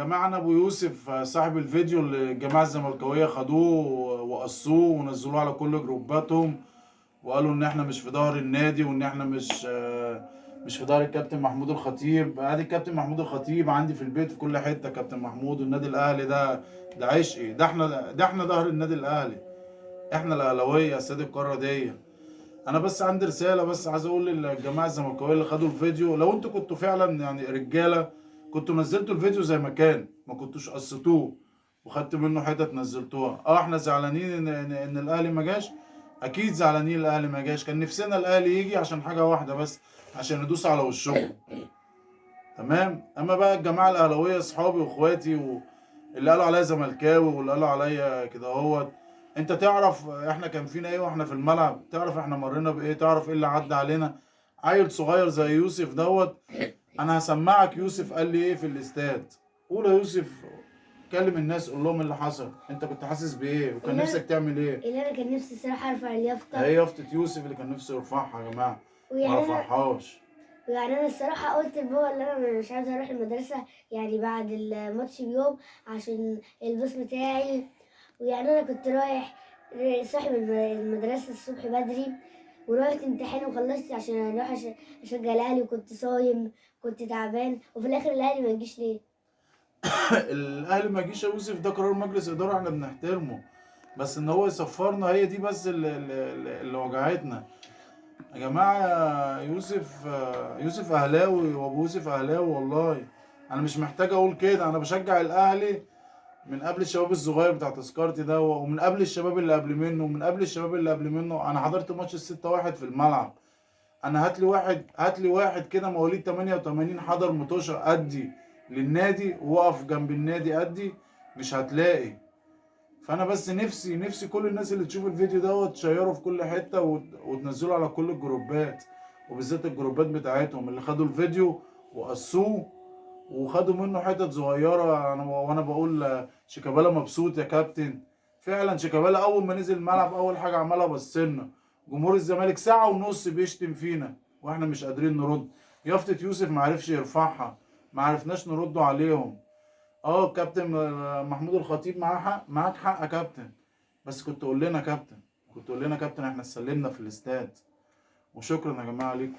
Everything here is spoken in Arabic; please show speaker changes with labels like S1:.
S1: جماعة أنا أبو يوسف صاحب الفيديو اللي الجماعة الزملكاوية خدوه وقصوه ونزلوه على كل جروباتهم، وقالوا إن إحنا مش في ظهر النادي، وإن إحنا مش في ظهر الكابتن محمود الخطيب. ادي الكابتن محمود الخطيب عندي في البيت في كل حتة. كابتن محمود والنادي الأهلي ده عشقي، ده احنا ظهر النادي الأهلي، احنا الأهلاوية استاد القارة دي. أنا بس عندي رسالة، بس عايز أقول للجماعة الزملكاوية اللي خدوا الفيديو، لو أنتوا كنتوا فعلا يعني رجالة كنتوا نزلتوا الفيديو زي ما كان، ما كنتوش قصتوه وخدتوا منه حتت نزلتوها. احنا زعلانين ان الاهلي ما جاش، اكيد زعلانين الاهلي ما جاش. كان نفسنا الاهلي يجي عشان حاجه واحده بس، عشان ندوس على وشهم. تمام. اما بقى الجماعه الاهلاويه اصحابي واخواتي اللي قالوا عليا زملكاوي واللي قالوا عليا كده اهوت، انت تعرف احنا كان فينا ايه واحنا في الملعب؟ تعرف احنا مرينا بايه؟ تعرف ايه اللي عدى علينا؟ عيل صغير زي يوسف دوت. انا هسمعك يوسف قال لي ايه في الاستاد. قول يا يوسف، كلم الناس، قول لهم اللي حصل. انت كنت حاسس بايه وكان نفسك تعمل ايه؟
S2: اللي انا كان نفسي الصراحه ارفع اليافطه.
S1: هي يافطة يوسف اللي كان نفسه يرفعها يا جماعه، ما رفعهاش.
S2: انا الصراحه قلت لبابا ان انا مش عايزه اروح المدرسه يعني بعد الماتش بيوم عشان الباص بتاعي. انا كنت رايح صاحب المدرسه الصبح بدري، ورحت امتحان وخلصت عشان اروح اشجع الاهلي، وكنت صايم، كنت تعبان، وفي الاخر الاهلي ما يجيش ليه؟
S1: الاهلي ما يجيش يا يوسف، ده قرار مجلس اداره احنا بنحترمه، بس ان هو يصفرنا هي دي بس اللي وجعتنا يا جماعه. يوسف اهلاوي، وابو يوسف اهلاوي والله. انا مش محتاج اقول كده، انا بشجع الاهلي من قبل الشباب الصغير بتاع تذكرتي ده، ومن قبل الشباب اللي قبل منه، ومن قبل الشباب اللي قبل منه. انا حضرت ماتش ال6-1 في الملعب. انا هات لي واحد كده مواليد 88 حضر مطوشه ادي للنادي ووقف جنب النادي ادي، مش هتلاقي. فانا بس نفسي كل الناس اللي تشوف الفيديو دوت تشيره في كل حته وتنزله على كل الجروبات، وبالذات الجروبات بتاعتهم اللي خدوا الفيديو وقصوه وخدوا منه حتت صغيره. وانا بقول شيكابالا مبسوط يا كابتن. فعلا شيكابالا اول ما نزل الملعب اول حاجه عملها بصلنا. جمهور الزمالك ساعه ونص بيشتم فينا واحنا مش قادرين نرد. يافطة يوسف ما عرفش يرفعها، ما عرفناش نردوا عليهم. كابتن محمود الخطيب معاه حق، معاك حق يا كابتن، بس كنت قول لنا كابتن، كنت قول لنا كابتن احنا اتسلمنا في الاستاد. وشكرا يا جماعه ليكم.